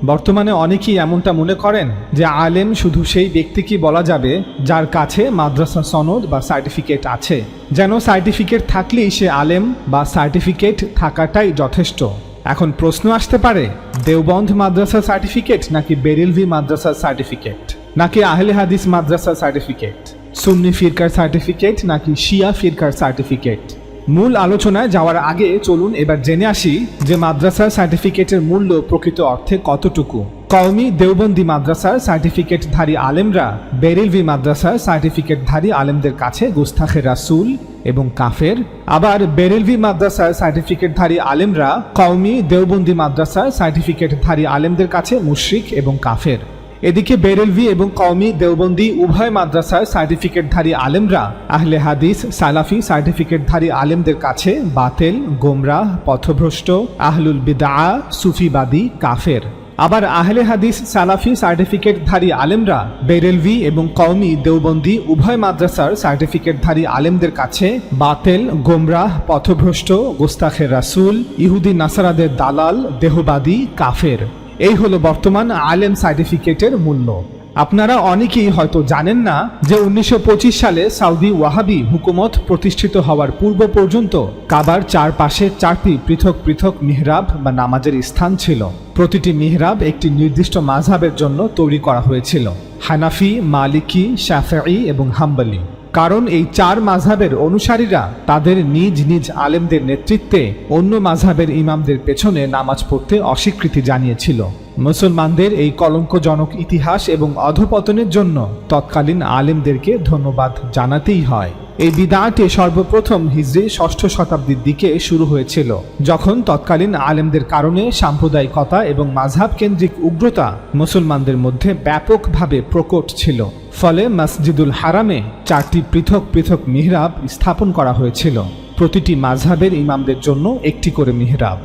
বর্তমানে অনেকেই এমনটা মনে করেন যে আলেম শুধু সেই ব্যক্তিকে বলা যাবে যার কাছে মাদ্রাসা সনদ বা সার্টিফিকেট আছে, যেন সার্টিফিকেট থাকলেই সে আলেম বা সার্টিফিকেট থাকাটাই যথেষ্ট। এখন প্রশ্ন আসতে পারে, দেওবন্দ মাদ্রাসা সার্টিফিকেট নাকি বেরেলভি মাদ্রাসা সার্টিফিকেট, নাকি আহলে হাদিস মাদ্রাসা সার্টিফিকেট, সুন্নি ফিরকার সার্টিফিকেট নাকি শিয়া ফিরকার সার্টিফিকেট? মূল আলোচনায় যাওয়ার আগে চলুন এবার জেনে আসি যে মাদ্রাসার সার্টিফিকেটের মূল্য প্রকৃত অর্থে কতটুকু। কওমি দেওবন্দি মাদ্রাসার সার্টিফিকেটধারী আলেমরা বেরেলভি মাদ্রাসার সার্টিফিকেটধারী আলেমদের কাছে গুস্তাখে রাসূল এবং কাফের, আবার বেরেলভি মাদ্রাসার সার্টিফিকেটধারী আলেমরা কওমি দেওবন্দি মাদ্রাসার সার্টিফিকেটধারী আলেমদের কাছে মুশরিক এবং কাফের। এদিকে বেরেলভি এবং কওমি দেওবন্দি উভয় মাদ্রাসার সার্টিফিকেটধারী আলেমরা আহলে হাদিস সালাফি সার্টিফিকেটধারী আলেমদের কাছে বাতেল, গোমরাহ, পথভ্রষ্ট, আহলুল বিদআ, সুফিবাদী, কাফের। আবার আহলে হাদিস সালাফি সার্টিফিকেটধারী আলেমরা বেরেলভি এবং কওমি দেওবন্দি উভয় মাদ্রাসার সার্টিফিকেটধারী আলেমদের কাছে বাতেল, গোমরাহ, পথভ্রষ্ট, গোস্তাখে রাসূল, ইহুদি নাসারাদের দালাল, দেহবাদী, কাফের। এই হলো বর্তমান আলেম সার্টিফিকেটের মূল্য। আপনারা অনেকেই হয়তো জানেন না যে 1925 সালে সৌদি ওয়াহাবি হুকুমত প্রতিষ্ঠিত হওয়ার পূর্ব পর্যন্ত কাবার চারপাশে 4টি পৃথক পৃথক মিহরাব বা নামাজের স্থান ছিল। প্রতিটি মিহরাব একটি নির্দিষ্ট মাযহাবের জন্য তৈরি করা হয়েছিল: হানাফি, মালিকি, শাফিঈ এবং হাম্বলি। কারণ এই 4 মাযহাবের অনুসারীরা তাদের নিজ নিজ আলেমদের নেতৃত্বে অন্য মাযহাবের ইমামদের পেছনে নামাজ পড়তে অস্বীকৃতি জানিয়েছিল। মুসলমানদের এই কলঙ্কজনক ইতিহাস এবং অধঃপতনের জন্য তৎকালীন আলেমদেরকে ধন্যবাদ জানাতেই হয়। এই বিদআটি সর্বপ্রথম হিজরি 6ষ্ঠ শতাব্দীর দিকে শুরু হয়েছিল, যখন তৎকালীন আলেমদের কারণে সাম্প্রদায়িকতা এবং মাযহাব কেন্দ্রিক উগ্রতা মুসলমানদের মধ্যে ব্যাপকভাবে প্রকট ছিল। ফলে মসজিদুল হারামে 4টি পৃথক পৃথক মিহরাব স্থাপন করা হয়েছিল, প্রতিটি মাযহাবের ইমামদের জন্য একটি করে মিহরাব।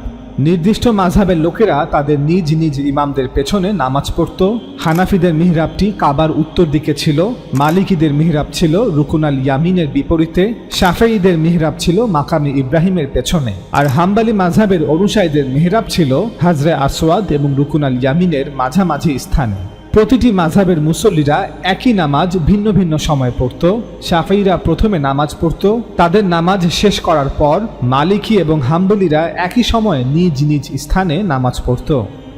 নির্দিষ্ট মাযহাবের লোকেরা তাদের নিজ নিজ ইমামদের পেছনে নামাজ পড়ত। হানাফিদের মিহরাবটি কাবার উত্তর দিকে ছিল, মালিকিদের মিহরাব ছিল রুকুন আল ইয়ামিনের বিপরীতে, শাফিঈদের মিহরাব ছিল মাকামে ইব্রাহিমের পেছনে, আর হাম্বলি মাযহাবের অনুসারীদের মিহরাব ছিল হাজরে আসওয়াদ এবং রুকুন আল ইয়ামিনের মাঝামাঝি স্থানে। প্রতিটি মাযহাবের মুসল্লিরা একই নামাজ ভিন্ন ভিন্ন সময় পড়ত। শাফিঈরা প্রথমে নামাজ পড়ত, তাদের নামাজ শেষ করার পর মালিকি এবং হাম্বলিরা একই সময়ে নিজ নিজ স্থানে নামাজ পড়ত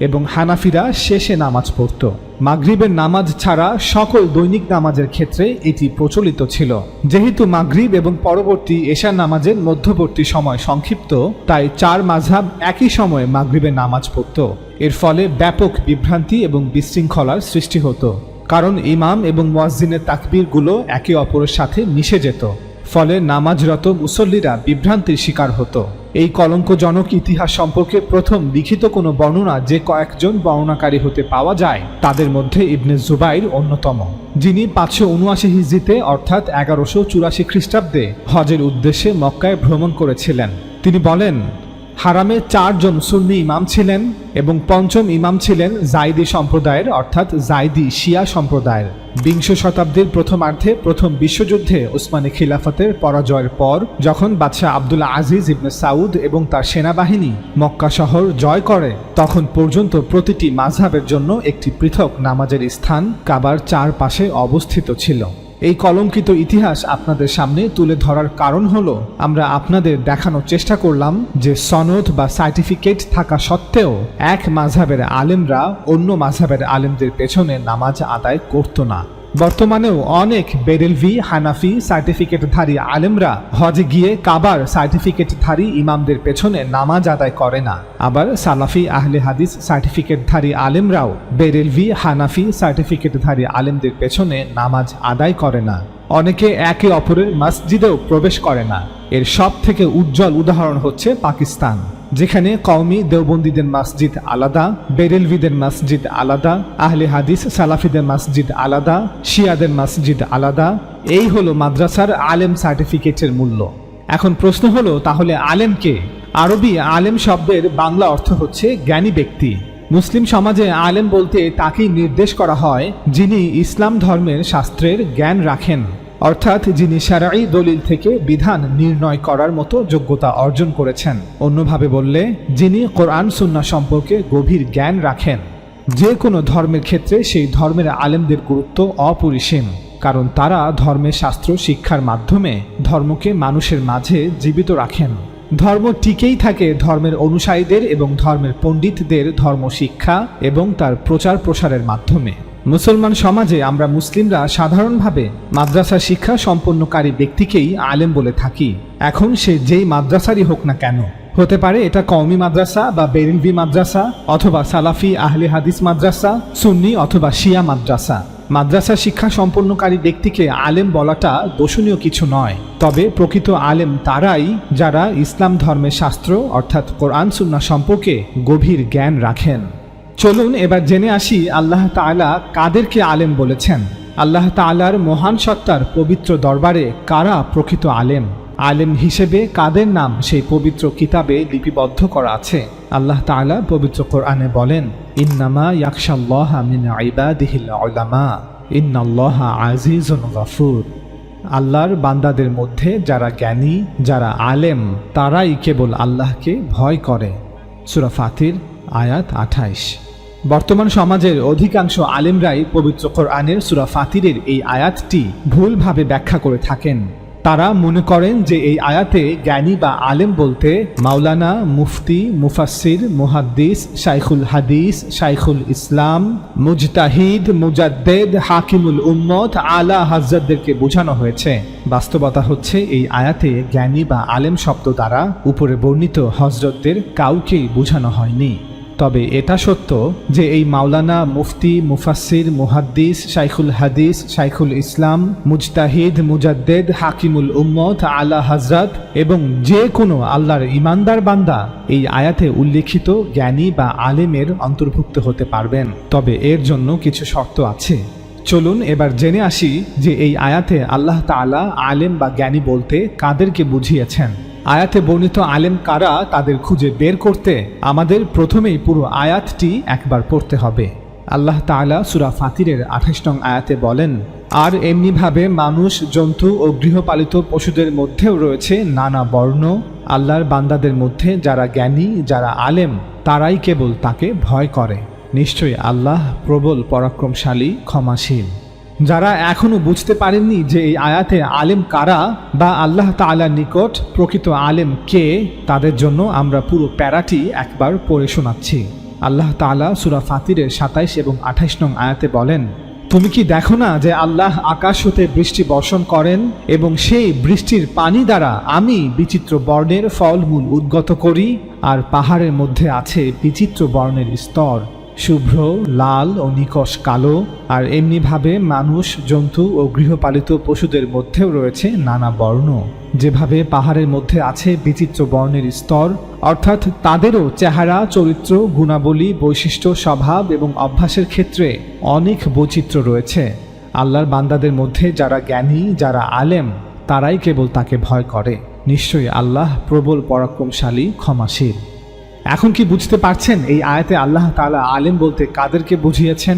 এবং হানাফিরা শেষে নামাজ পড়ত। মাগরিবের নামাজ ছাড়া সকল দৈনিক নামাজের ক্ষেত্রে এটি প্রচলিত ছিল। যেহেতু মাগরিব এবং পরবর্তী এশার নামাজের মধ্যবর্তী সময় সংক্ষিপ্ত, তাই 4 মাযহাব একই সময়ে মাগরিবের নামাজ পড়ত। এর ফলে ব্যাপক বিভ্রান্তি এবং বিশৃঙ্খলার সৃষ্টি হতো, কারণ ইমাম এবং মুয়াজ্জিনের তাকবীরগুলো একে অপরের সাথে মিশে যেত। ফলে নামাজরত মুসল্লিরা বিভ্রান্তির শিকার হতো। এই কলঙ্কজনক ইতিহাস সম্পর্কে প্রথম লিখিত কোনো বর্ণনা যে কয়েকজন বর্ণনাকারী হতে পাওয়া যায়, তাদের মধ্যে ইবনে জুবাইর অন্যতম, যিনি 579 হিজরিতে অর্থাৎ 1184 খ্রিস্টাব্দে হজের উদ্দেশ্যে মক্কায় ভ্রমণ করেছিলেন। তিনি বলেন, হারামে 4 জন সুন্নি ইমাম ছিলেন এবং 5ম ইমাম ছিলেন জাইদি সম্প্রদায়ের অর্থাৎ জাইদি শিয়া সম্প্রদায়ের। 20 শতাব্দীর প্রথমার্ধে প্রথম বিশ্বযুদ্ধে উসমানী খিলাফতের পরাজয়ের পর যখন বাদশাহ আব্দুল আজিজ ইবনে সাউদ এবং তার সেনাবাহিনী মক্কা শহর জয় করে, তখন পর্যন্ত প্রতিটি মাযহাবের জন্য একটি পৃথক নামাজের স্থান কাবার চারপাশে অবস্থিত ছিল। এই কলঙ্কিত ইতিহাস আপনাদের সামনে তুলে ধরার কারণ হলো, আমরা আপনাদের দেখানোর চেষ্টা করলাম যে সনদ বা সার্টিফিকেট থাকা সত্ত্বেও এক মাযহাবের আলেমরা অন্য মাযহাবের আলেমদের পেছনে নামাজ আদায় করত না। বর্তমানেও অনেক বেরেলভি, হানাফি সার্টিফিকেটধারী আলেমরা হজে গিয়ে কাবার সার্টিফিকেটধারী ইমামদের পেছনে নামাজ আদায় করে না। আবার সালাফি আহলে হাদিস সার্টিফিকেটধারী আলেমরাও বেরেলভি, হানাফি সার্টিফিকেটধারী আলেমদের পেছনে নামাজ আদায় করে না। অনেকে একে অপরের মসজিদেও প্রবেশ করে না। এর সব থেকে উজ্জ্বল উদাহরণ হচ্ছে পাকিস্তান, যেখানে কওমি দেওবন্দীদের মসজিদ আলাদা, বেরেলভিদের মসজিদ আলাদা, আহলে হাদিস সালাফিদের মসজিদ আলাদা, শিয়াদের মসজিদ আলাদা। এই হলো মাদ্রাসার আলেম সার্টিফিকেটের মূল্য। এখন প্রশ্ন হলো, তাহলে আলেম কে? আরবি আলেম শব্দের বাংলা অর্থ হচ্ছে জ্ঞানী ব্যক্তি। মুসলিম সমাজে আলেম বলতে তাকেই নির্দেশ করা হয় যিনি ইসলাম ধর্মের শাস্ত্রের জ্ঞান রাখেন, অর্থাৎ যিনি শারঈ দলিল থেকে বিধান নির্ণয় করার মতো যোগ্যতা অর্জন করেছেন। অন্যভাবে বললে, যিনি কোরআন সুন্নাহ সম্পর্কে গভীর জ্ঞান রাখেন। যে কোনো ধর্মের ক্ষেত্রে সেই ধর্মের আলেমদের গুরুত্ব অপরিসীম, কারণ তারা ধর্মের শাস্ত্র শিক্ষার মাধ্যমে ধর্মকে মানুষের মাঝে জীবিত রাখেন। ধর্ম টিকেই থাকে ধর্মের অনুসারীদের এবং ধর্মের পণ্ডিতদের ধর্ম শিক্ষা এবং তার প্রচার প্রসারের মাধ্যমে। মুসলমান সমাজে আমরা মুসলিমরা সাধারণভাবে মাদ্রাসা শিক্ষা সম্পন্নকারী ব্যক্তিকেই আলেম বলে থাকি। এখন সে যেই মাদ্রাসারই হোক না কেন, হতে পারে এটা কওমি মাদ্রাসা বা বেরেলভি মাদ্রাসা, অথবা সালাফি আহলে হাদিস মাদ্রাসা, সুন্নি অথবা শিয়া মাদ্রাসা। মাদ্রাসা শিক্ষা সম্পন্নকারী ব্যক্তিকে আলেম বলাটা দোষণীয় কিছু নয়। তবে প্রকৃত আলেম তারাই যারা ইসলাম ধর্মের শাস্ত্র অর্থাৎ কোরআন সুন্নাহ সম্পর্কে গভীর জ্ঞান রাখেন। চলুন এবার জেনে আসি আল্লাহ তাআলা কাদেরকে আলেম বলেছেন। আল্লাহ তাআলার মহান সত্তার পবিত্র দরবারে কারা প্রকৃত আলেম, আলেম হিসেবে কাদের নাম সেই পবিত্র কিতাবে লিপিবদ্ধ করা আছে। আল্লাহ তাআলা পবিত্র কোরআনে বলেন, ইন্নামা ইয়াখশাল্লাহা মিন ইবাদিহিল উলামা ইন্নাল্লাহা আজিজুন গফুর। আল্লাহর বান্দাদের মধ্যে যারা জ্ঞানী, যারা আলেম, তারাই কেবল আল্লাহকে ভয় করে। সূরা ফাতির আয়াত 28। বর্তমান সমাজের অধিকাংশ আলেমরাই পবিত্র কোরআনের সূরা ফাতিরের এই আয়াতটি ভুলভাবে ব্যাখ্যা করে থাকেন। তারা মনে করেন যে এই আয়াতে জ্ঞানী বা আলেম বলতে মাওলানা, মুফতি, মুফাসসির, মুহাদ্দিস, শাইখুল হাদিস, শাইখুল ইসলাম, মুজতাহিদ, মুজাদ্দেদ, হাকিমুল উম্মত, আলা হযরতদেরকে বোঝানো হয়েছে। বাস্তবতা হচ্ছে এই আয়াতে জ্ঞানী বা আলেম শব্দ দ্বারা উপরে বর্ণিত হযরতদের কাউকেই বোঝানো হয়নি। তবে এটা সত্য যে এই মাওলানা, মুফতি, মুফাসসির, মুহাদ্দিস, শাইখুল হাদিস, শাইখুল ইসলাম, মুজতাহিদ, মুজাদ্দেদ, হাকিমুল উম্মত, আলা হযরত এবং যে কোনো আল্লাহর ঈমানদার বান্দা এই আয়াতে উল্লেখিত জ্ঞানী বা আলেমের অন্তর্ভুক্ত হতে পারবেন। তবে এর জন্য কিছু শর্ত আছে। চলুন এবার জেনে আসি যে এই আয়াতে আল্লাহ তাআলা আলেম বা জ্ঞানী বলতে কাদেরকে বুঝিয়েছেন। আয়াতে বর্ণিত আলেম কারা তাদের খুঁজে বের করতে আমাদের প্রথমেই পুরো আয়াতটি একবার পড়তে হবে। আল্লাহ তাআলা সূরা ফাতিরের 28 নং আয়াতে বলেন, আর এমনিভাবে মানুষ, জন্তু ও গৃহপালিত পশুদের মধ্যেও রয়েছে নানা বর্ণ। আল্লাহর বান্দাদের মধ্যে যারা জ্ঞানী, যারা আলেম, তারাই কেবল তাকে ভয় করে। নিশ্চয়ই আল্লাহ প্রবল পরাক্রমশালী, ক্ষমাশীল। যারা এখনো বুঝতে পারেননি যে এই আয়াতে আলেম কারা বা আল্লাহ তাআলার নিকট প্রকৃত আলেম কে, তাদের জন্য আমরা পুরো প্যারাটি একবার পড়ে শোনাচ্ছি। আল্লাহ তাআলা সূরা ফাতিরের 27 এবং 28 নং আয়াতে বলেন, তুমি কি দেখো না যে আল্লাহ আকাশ হতে বৃষ্টি বর্ষণ করেন এবং সেই বৃষ্টির পানি দ্বারা আমি বিচিত্র বর্ণের ফলমূল উদ্গত করি, আর পাহাড়ের মধ্যে আছে বিচিত্র বর্ণের স্তর, শুভ্র, লাল ও নিকষ কালো। আর এমনিভাবে মানুষ, জন্তু ও গৃহপালিত পশুদের মধ্যেও রয়েছে নানা বর্ণ। যেভাবে পাহাড়ের মধ্যে আছে বিচিত্র বর্ণের স্তর, অর্থাৎ তাদেরও চেহারা, চরিত্র, গুণাবলী, বৈশিষ্ট্য, স্বভাব এবং অভ্যাসের ক্ষেত্রে অনেক বৈচিত্র্য রয়েছে। আল্লাহর বান্দাদের মধ্যে যারা জ্ঞানী, যারা আলেম, তারাই কেবল তাকে ভয় করে। নিশ্চয়ই আল্লাহ প্রবল পরাক্রমশালী, ক্ষমাশীল। এখন কি বুঝতে পারছেন এই আয়াতে আল্লাহ তাআলা আলেম বলতে কাদেরকে বুঝিয়েছেন?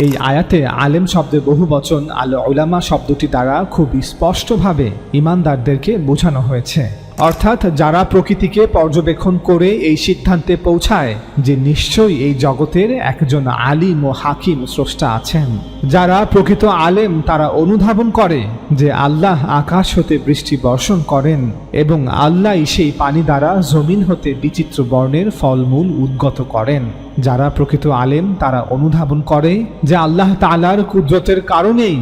এই আয়াতে আলেম শব্দের বহুবচন আল উলামা শব্দটি দ্বারা খুব স্পষ্টভাবে ঈমানদারদেরকে বোঝানো হয়েছে, অর্থাৎ যারা প্রকৃতিকে পর্যবেক্ষণ করে এই সিদ্ধান্তে পৌঁছায় যে নিশ্চয়ই এই জগতের একজন আলিম ও হাকিম স্রষ্টা আছেন। যারা প্রকৃত আলেম তারা অনুধাবন করে যে আল্লাহ আকাশ হতে বৃষ্টি বর্ষণ করেন এবং আল্লাহই সেই পানি দ্বারা জমিন হতে বিচিত্র বর্ণের ফলমূল উদ্গত করেন। যারা প্রকৃত আলেম তারা অনুধাবন করে যে আল্লাহ তাআলার কুদরতের কারণেই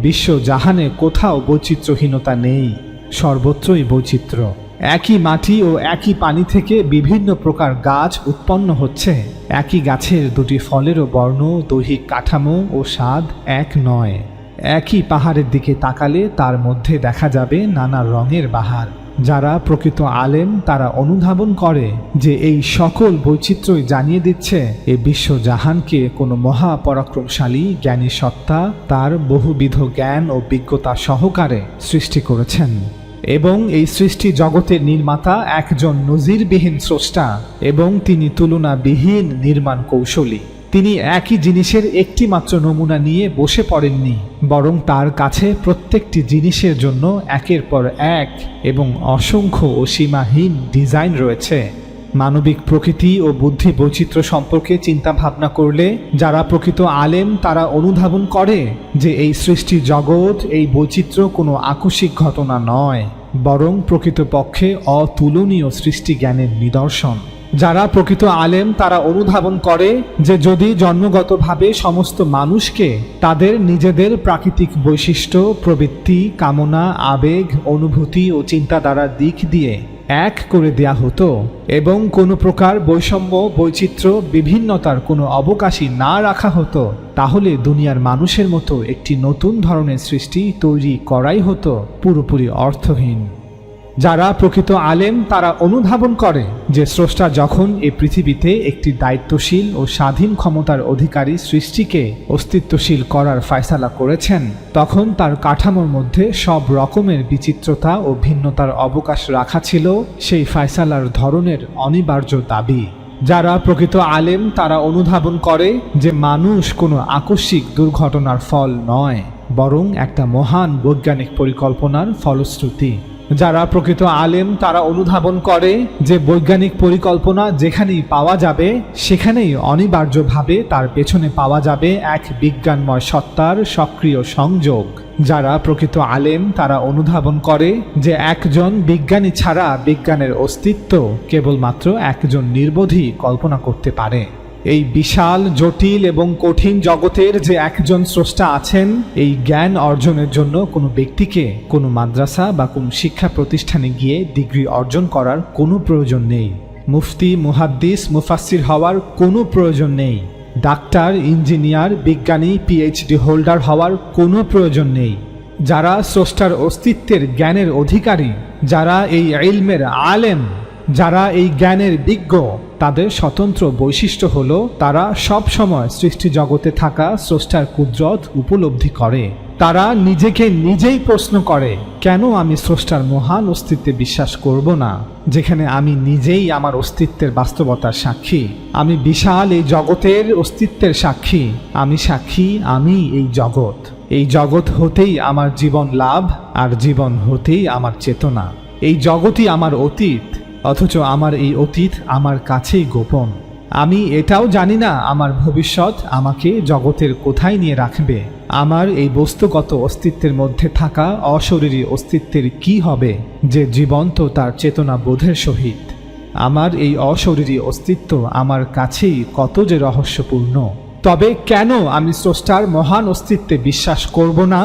বিশ্ব জাহানে কোথাও বৈচিত্র্যহীনতা নেই, সর্বত্রই বৈচিত্র্য। একই মাটি ও একই পানি থেকে বিভিন্ন প্রকার গাছ উৎপন্ন হচ্ছে। একই গাছের দুটি ফলেরও বর্ণ, দৈহিক কাঠামো ও স্বাদ এক নয়। একই পাহাড়ের দিকে তাকালে তার মধ্যে দেখা যাবে নানা রঙের বাহার। যারা প্রকৃত আলেম তারা অনুধাবন করে যে এই সকল বৈচিত্র্যই জানিয়ে দিচ্ছে এই বিশ্ব জাহানকে কোনো মহাপরাক্রমশালী জ্ঞানী সত্তা তার বহুবিধ জ্ঞান ও বিজ্ঞতা সহকারে সৃষ্টি করেছেন এবং এই সৃষ্টি জগতের নির্মাতা একজন নজিরবিহীন স্রষ্টা এবং তিনি তুলনাবিহীন নির্মাণ কৌশলী। তিনি একই জিনিসের একটি মাত্র নমুনা নিয়ে বসে পড়েননি, বরং তার কাছে প্রত্যেকটি জিনিসের জন্য একের পর এক এবং অসংখ্য ও সীমাহীন ডিজাইন রয়েছে। মানবিক প্রকৃতি ও বুদ্ধি বৈচিত্র্য সম্পর্কে চিন্তা ভাবনা করলে যারা প্রকৃত আলেম তারা অনুধাবন করে যে এই সৃষ্টি জগৎ, এই বৈচিত্র্য কোনো আকস্মিক ঘটনা নয়, বরং প্রকৃতপক্ষে অতুলনীয় সৃষ্টি জ্ঞানের নিদর্শন। যারা প্রকৃত আলেম তারা অনুধাবন করে যে যদি জন্মগতভাবে সমস্ত মানুষকে তাদের নিজেদের প্রাকৃতিক বৈশিষ্ট্য, প্রবৃত্তি, কামনা, আবেগ, অনুভূতি ও চিন্তাধারার দিক দিয়ে এক করে দেয়া হতো এবং কোনো প্রকার বৈষম্য, বৈচিত্র্য, বিভিন্নতার কোনো অবকাশই না রাখা হতো, তাহলে দুনিয়ার মানুষের মতো একটি নতুন ধরনের সৃষ্টি তৈরি করাই হতো পুরোপুরি অর্থহীন। যারা প্রকৃত আলেম তারা অনুধাবন করে যে স্রষ্টা যখন এই পৃথিবীতে একটি দায়িত্বশীল ও স্বাধীন ক্ষমতার অধিকারী সৃষ্টিকে অস্তিত্বশীল করার ফয়সালা করেছেন, তখন তার কাঠামোর মধ্যে সব রকমের বিচিত্রতা ও ভিন্নতার অবকাশ রাখা ছিল সেই ফয়সালার ধরনের অনিবার্য দাবি। যারা প্রকৃত আলেম তারা অনুধাবন করে যে মানুষ কোনো আকস্মিক দুর্ঘটনার ফল নয়, বরং একটা মহান বৈজ্ঞানিক পরিকল্পনার ফলশ্রুতি। যারা প্রকৃত আলেম তারা অনুধাবন করে যে বৈজ্ঞানিক পরিকল্পনা যেখানেই পাওয়া যাবে সেখানেই অনিবার্যভাবে তার পেছনে পাওয়া যাবে এক বিজ্ঞানময় সত্তার সক্রিয় সংযোগ। যারা প্রকৃত আলেম তারা অনুধাবন করে যে একজন বিজ্ঞানী ছাড়া বিজ্ঞানের অস্তিত্ব কেবলমাত্র একজন নির্বোধই কল্পনা করতে পারে। এই বিশাল, জটিল এবং কঠিন জগতের যে একজন স্রষ্টা আছেন, এই জ্ঞান অর্জনের জন্য কোনো ব্যক্তিকে কোনো মাদ্রাসা বা কোনো শিক্ষা প্রতিষ্ঠানে গিয়ে ডিগ্রি অর্জন করার কোনো প্রয়োজন নেই। মুফতি, মুহাদ্দিস, মুফাসসির হওয়ার কোনো প্রয়োজন নেই। ডাক্তার, ইঞ্জিনিয়ার, বিজ্ঞানী, পিএইচডি হোল্ডার হওয়ার কোনো প্রয়োজন নেই। যারা স্রষ্টার অস্তিত্বের জ্ঞানের অধিকারী, যারা এই ইলমের আলেম, যারা এই জ্ঞানের বিজ্ঞ, তাদের স্বতন্ত্র বৈশিষ্ট্য হলো তারা সব সময় সৃষ্টি জগতে থাকা স্রষ্টার কুদরত উপলব্ধি করে। তারা নিজেকে নিজেই প্রশ্ন করে, কেন আমি স্রষ্টার মহান অস্তিত্বে বিশ্বাস করব না, যেখানে আমি নিজেই আমার অস্তিত্বের বাস্তবতার সাক্ষী। আমি বিশাল এই জগতের অস্তিত্বের সাক্ষী। আমি সাক্ষী, আমি এই জগৎ। এই জগৎ হতেই আমার জীবন লাভ, আর জীবন হতেই আমার চেতনা। এই জগৎই আমার অতীত, অথচ আমার এই অতীত আমার কাছেই গোপন। আমি এটাও জানি না আমার ভবিষ্যৎ আমাকে জগতের কোথায় নিয়ে রাখবে। আমার এই বস্তুগত অস্তিত্বের মধ্যে থাকা অশরীরী অস্তিত্বের কি হবে যে জীবন্ত তার চেতনা বোধের সহিত। আমার এই অশরীরী অস্তিত্ব আমার কাছেই কত যে রহস্যপূর্ণ। তবে কেন আমি স্রষ্টার মহান অস্তিত্বে বিশ্বাস করব না?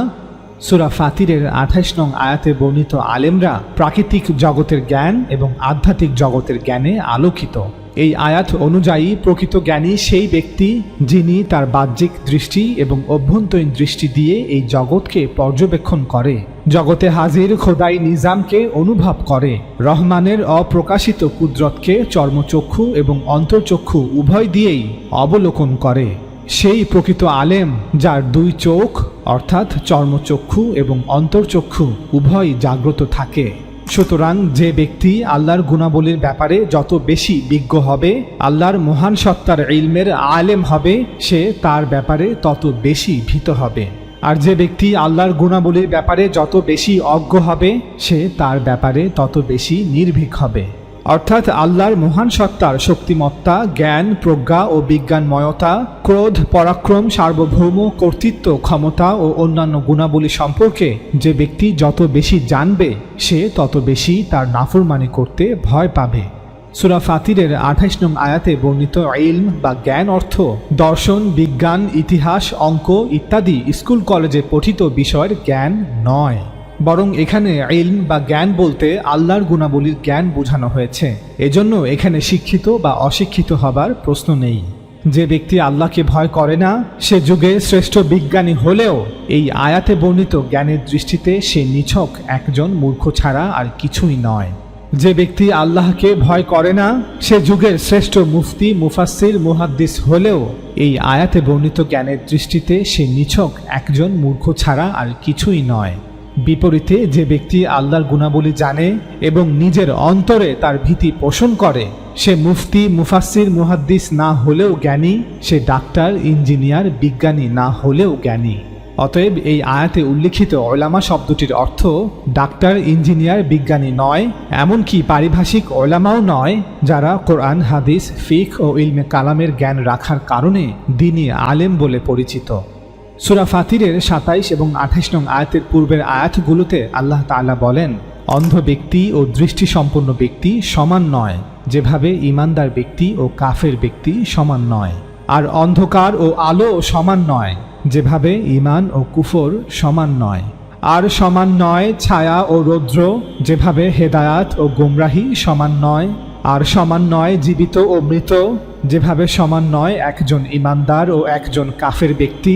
সূরা ফাতিরের 28 নং আয়াতে বর্ণিত আলেমরা প্রাকৃতিক জগতের জ্ঞান এবং আধ্যাত্মিক জগতের জ্ঞানে আলোকিত। এই আয়াত অনুযায়ী প্রকৃত জ্ঞানী সেই ব্যক্তি যিনি তার বাহ্যিক দৃষ্টি এবং অভ্যন্তরীণ দৃষ্টি দিয়ে এই জগৎকে পর্যবেক্ষণ করে, জগতে হাজির খোদাই নিজামকে অনুভব করে, রহমানের অপ্রকাশিত কুদরতকে চর্মচক্ষু এবং অন্তর্চক্ষু উভয় দিয়েই অবলোকন করে। সেই প্রকৃত আলেম যার দুই চোখ অর্থাৎ চর্মচক্ষু এবং অন্তর্চক্ষু উভয় জাগ্রত থাকে। সুতরাং যে ব্যক্তি আল্লাহর গুণাবলীর ব্যাপারে যত বেশি বিজ্ঞ হবে, আল্লাহর মহান সত্তার ইলমের আলেম হবে, সে তার ব্যাপারে তত বেশি ভীত হবে। আর যে ব্যক্তি আল্লাহর গুণাবলীর ব্যাপারে যত বেশি অজ্ঞ হবে, সে তার ব্যাপারে তত বেশি নির্ভীক হবে। অর্থাৎ আল্লাহর মহান সত্তার শক্তিমত্তা, জ্ঞান, প্রজ্ঞা ও বিজ্ঞানময়তা, ক্রোধ, পরাক্রম, সার্বভৌম, কর্তৃত্ব, ক্ষমতা ও অন্যান্য গুণাবলী সম্পর্কে যে ব্যক্তি যত বেশি জানবে, সে তত বেশি তার নাফরমানি করতে ভয় পাবে। সূরা ফাতিরের 28 নং আয়াতে বর্ণিত ইলম বা জ্ঞান অর্থ দর্শন, বিজ্ঞান, ইতিহাস, অঙ্ক ইত্যাদি স্কুল কলেজে পঠিত বিষয়ের জ্ঞান নয়, বরং এখানে ইলম বা জ্ঞান বলতে আল্লাহর গুণাবলীর জ্ঞান বোঝানো হয়েছে। এজন্য এখানে শিক্ষিত বা অশিক্ষিত হবার প্রশ্ন নেই। যে ব্যক্তি আল্লাহকে ভয় করে না, সে যুগে শ্রেষ্ঠ বিজ্ঞানী হলেও এই আয়াতে বর্ণিত জ্ঞানের দৃষ্টিতে সে নিছক একজন মূর্খ ছাড়া আর কিছুই নয়। যে ব্যক্তি আল্লাহকে ভয় করে না, সে যুগের শ্রেষ্ঠ মুফতি, মুফাসসির, মুহাদ্দিস হলেও এই আয়াতে বর্ণিত জ্ঞানের দৃষ্টিতে সে নিছক একজন মূর্খ ছাড়া আর কিছুই নয়। বিপরীতে যে ব্যক্তি আল্লাহর গুণাবলী জানে এবং নিজের অন্তরে তার ভীতি পোষণ করে, সে মুফতি, মুফাসসির, মুহাদ্দিস না হলেও জ্ঞানী, সে ডাক্তার, ইঞ্জিনিয়ার, বিজ্ঞানী না হলেও জ্ঞানী। অতএব এই আয়াতে উল্লিখিত ওলামা শব্দটির অর্থ ডাক্তার, ইঞ্জিনিয়ার, বিজ্ঞানী নয়, এমনকি পারিভাষিক ওলামাও নয়, যারা কোরআন, হাদিস, ফিকহ ও ইলমে কালামের জ্ঞান রাখার কারণে দ্বীনি আলেম বলে পরিচিত। সূরা ফাতিরের ২৭ এবং ২৮ নং আয়াতের পূর্বের আয়াতগুলোতে আল্লাহ তাআলা বলেন, অন্ধ ব্যক্তি ও দৃষ্টিসম্পন্ন ব্যক্তি সমান নয়, যেভাবে ঈমানদার ব্যক্তি ও কাফের ব্যক্তি সমান নয়। আর অন্ধকার ও আলো সমান নয়, যেভাবে ঈমান ও কুফর সমান নয়। আর সমান নয় ছায়া ও রৌদ্র, যেভাবে হেদায়াত ও গোমরাহি সমান নয়। আর সমান নয় জীবিত ও মৃত, যেভাবে সমান নয় একজন ঈমানদার ও একজন কাফের ব্যক্তি।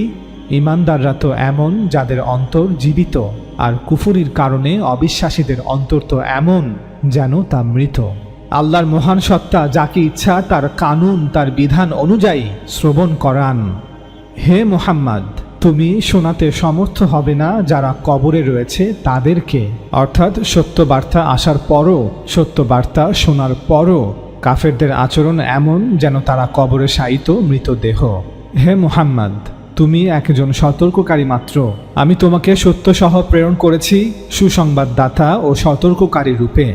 ঈমানদাররা তো এমন যাদের অন্তর জীবিত, আর কুফরির কারণে অবিশ্বাসীদের অন্তর তো এমন যেন তা মৃত। আল্লাহর মহান সত্তা যাকে ইচ্ছা তার কানুন, তার বিধান অনুযায়ী শ্রবণ করান। হে মুহাম্মদ, তুমি শোনাতে সমর্থ হবে না যারা কবরে রয়েছে তাদেরকে, অর্থাৎ সত্য বার্তা আসার পরও, সত্য বার্তা শোনার পরও কাফেরদের আচরণ এমন যেন তারা কবরে শায়িত মৃতদেহ। হে মুহাম্মদ, তুমি একজন সতর্ককারী মাত্র। আমি তোমাকে সত্যসহ প্রেরণ করেছি সুসংবাদদাতা ও সতর্ককারী রূপে।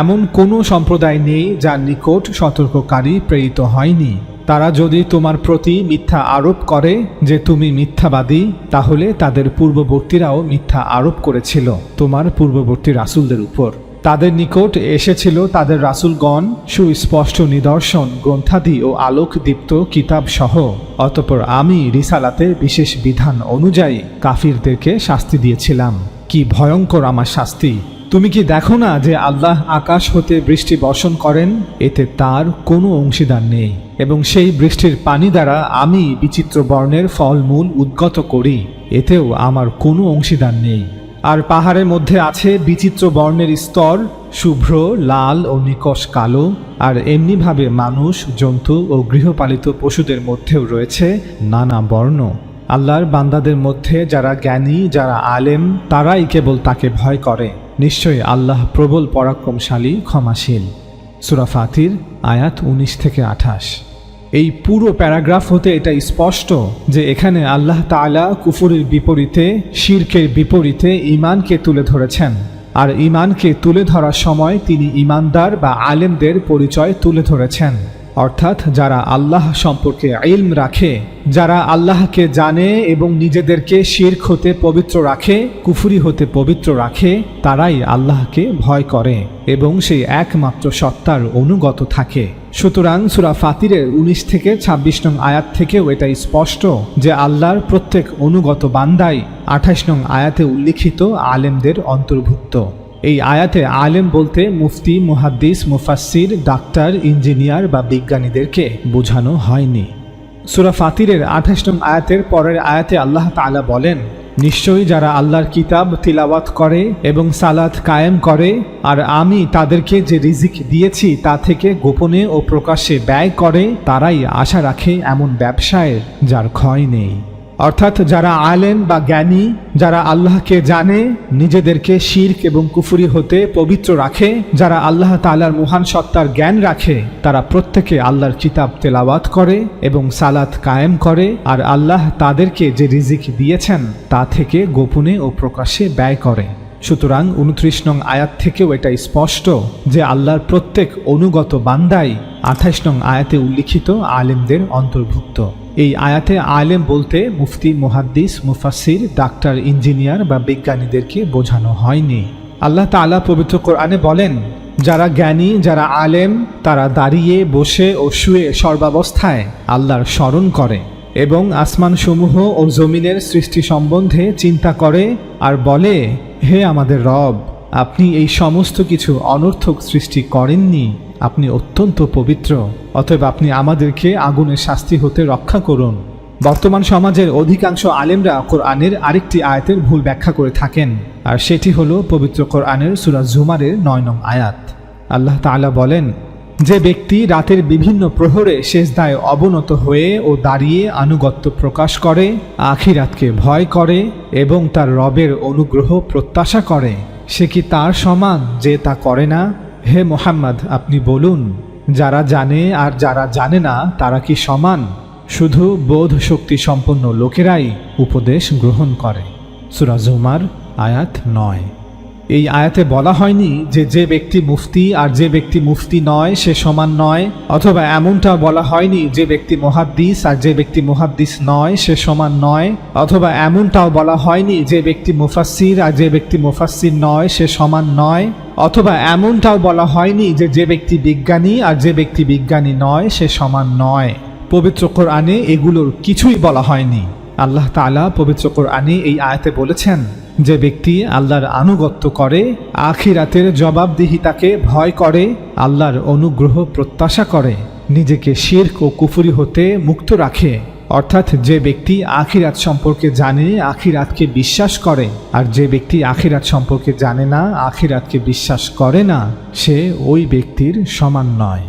এমন কোনো সম্প্রদায় নেই যার নিকট সতর্ককারী প্রেরিত হয়নি। তারা যদি তোমার প্রতি মিথ্যা আরোপ করে যে তুমি মিথ্যাবাদী, তাহলে তাদের পূর্ববর্তীরাও মিথ্যা আরোপ করেছিল তোমার পূর্ববর্তী রাসূলদের উপর। তাদের নিকট এসেছিল তাদের রাসূলগণ সুস্পষ্ট নিদর্শন, গ্রন্থাদি ও আলোকদীপ্ত কিতাব সহ। অতঃপর আমি রিসালাতের বিশেষ বিধান অনুযায়ী কাফিরদেরকে শাস্তি দিয়েছিলাম। কি ভয়ঙ্কর আমার শাস্তি! তুমি কি দেখো না যে আল্লাহ আকাশ হতে বৃষ্টি বর্ষণ করেন, এতে তার কোনো অংশীদার নেই, এবং সেই বৃষ্টির পানি দ্বারা আমি বিচিত্র বর্ণের ফলমূল উদ্গত করি, এতেও আমার কোনো অংশীদার নেই। আর পাহাড়ের মধ্যে আছে বিচিত্র বর্ণের স্তর, শুভ্র, লাল ও নিকষ কালো। আর এমনিভাবে মানুষ, জন্তু ও গৃহপালিত পশুদের মধ্যেও রয়েছে নানা বর্ণ। আল্লাহর বান্দাদের মধ্যে যারা জ্ঞানী, যারা আলেম, তারাই কেবল তাকে ভয় করে। নিশ্চয়ই আল্লাহ প্রবল পরাক্রমশালী, ক্ষমাশীল। সূরা ফাতির আয়াত ১৯ থেকে ২৮। এই পুরো প্যারাগ্রাফ হতে এটা স্পষ্ট যে এখানে আল্লাহ তাআলা কুফরের বিপরীতে, শিরকের বিপরীতে ঈমানকে তুলে ধরেছেন। আর ঈমানকে তুলে ধরার সময় তিনি ঈমানদার বা আলেমদের পরিচয় তুলে ধরেছেন, অর্থাৎ যারা আল্লাহ সম্পর্কে ইলম রাখে, যারা আল্লাহকে জানে এবং নিজেদেরকে শিরক হতে পবিত্র রাখে, কুফরি হতে পবিত্র রাখে, তারাই আল্লাহকে ভয় করে এবং সেই একমাত্র সত্তার অনুগত থাকে। সুতরাং সূরা ফাতিরের ১৯ থেকে ২৬ নং আয়াত থেকেও এটা স্পষ্ট যে আল্লাহর প্রত্যেক অনুগত বান্দাই ২৮ নং আয়াতে উল্লিখিত আলেমদের অন্তর্ভুক্ত। এই আয়াতে আলেম বলতে মুফতি, মুহাদ্দিস, মুফাসসির, ডাক্তার, ইঞ্জিনিয়ার বা বিজ্ঞানীদেরকে বোঝানো হয়নি। সূরা ফাতিরের ২৮ নং আয়াতের পরের আয়াতে আল্লাহ তাআলা বলেন, নিশ্চয়ই যারা আল্লাহর কিতাব তিলাওয়াত করে এবং সালাত কায়েম করে, আর আমি তাদেরকে যে রিজিক দিয়েছি তা থেকে গোপনে ও প্রকাশ্যে ব্যয় করে, তারাই আশা রাখে এমন ব্যবসায়ের যার ক্ষয় নেই। অর্থাৎ যারা আলেম বা জ্ঞানী, যারা আল্লাহকে জানে, নিজেদেরকে শিরক এবং কুফরি হতে পবিত্র রাখে, যারা আল্লাহ তাআলার মহান সত্তার জ্ঞান রাখে, তারা প্রত্যেকে আল্লাহর কিতাব তেলাওয়াত করে এবং সালাত কায়েম করে, আর আল্লাহ তাদেরকে যে রিজিক দিয়েছেন তা থেকে গোপনে ও প্রকাশ্যে ব্যয় করে। সুতরাং ২৯ নং আয়াত থেকেও এটা স্পষ্ট যে আল্লাহর প্রত্যেক অনুগত বান্দাই ২৮ নং আয়াতে উল্লিখিত আলেমদের অন্তর্ভুক্ত। এই আয়াতে আলেম বলতে মুফতি, মুহাদ্দিস, মুফাসসির, ডাক্তার, ইঞ্জিনিয়ার বা বিজ্ঞানীদেরকে বোঝানো হয়নি। আল্লাহ তাআলা পবিত্র কোরআনে বলেন, যারা জ্ঞানী, যারা আলেম, তারা দাঁড়িয়ে, বসে ও শুয়ে সর্বাবস্থায় আল্লাহর স্মরণ করে এবং আসমানসমূহ ও জমিনের সৃষ্টি সম্বন্ধে চিন্তা করে আর বলে, হে আমাদের রব, আপনি এই সমস্ত কিছু অনর্থক সৃষ্টি করেননি, আপনি অত্যন্ত পবিত্র, অতএব আপনি আমাদেরকে আগুনের শাস্তি হতে রক্ষা করুন। বর্তমান সমাজের অধিকাংশ আলেমরা কোরআনের আরেকটি আয়াতের ভুল ব্যাখ্যা করে থাকেন, আর সেটি হলো পবিত্র কোরআনের সূরা জুমারের ৯ নং আয়াত। আল্লাহ তাআলা বলেন, যে ব্যক্তি রাতের বিভিন্ন প্রহরে সেজদায় অবনত হয়ে ও দাঁড়িয়ে আনুগত্য প্রকাশ করে, আখিরাতকে ভয় করে এবং তার রবের অনুগ্রহ প্রত্যাশা করে, সে কি তার সমান যে তা করে না? হে মুহাম্মদ, আপনি বলুন, যারা জানে আর যারা জানে না তারা কি সমান? শুধু বোধ শক্তি সম্পন্ন লোকেরাই উপদেশ গ্রহণ করে। সূরা জুমার আয়াত 9। এই আয়াতে বলা হয়নি যে যে ব্যক্তি মুফতি আর যে ব্যক্তি মুফতি নয় সে সমান নয়, অথবা এমনটা বলা হয়নি যে ব্যক্তি মুহাদ্দিস আর যে ব্যক্তি মুহাদ্দিস নয় সে সমান নয়, অথবা এমনটাও বলা হয়নি যে ব্যক্তি মুফাসসির আর যে ব্যক্তি মুফাসসির নয় সে সমান নয়, অথবা এমনটাও বলা হয়নি যে যে ব্যক্তি বিজ্ঞানী আর যে ব্যক্তি বিজ্ঞানী নয় সে সমান নয়। পবিত্র কোরআনে এগুলোর কিছুই বলা হয়নি। আল্লাহ তাআলা পবিত্র কোরআনে এই আয়াতে বলেছেন, যে ব্যক্তি আল্লাহর আনুগত্য করে, আখিরাতের জবাবদিহিতাকে ভয় করে, আল্লাহর অনুগ্রহ প্রত্যাশা করে, নিজেকে শিরক ও কুফরি হতে মুক্ত রাখে, অর্থাৎ যে ব্যক্তি আখিরাত সম্পর্কে জানে, আখিরাতকে বিশ্বাস করে, আর যে ব্যক্তি আখিরাত সম্পর্কে জানে না, আখিরাতকে বিশ্বাস করে না, সে ওই ব্যক্তির সমান নয়।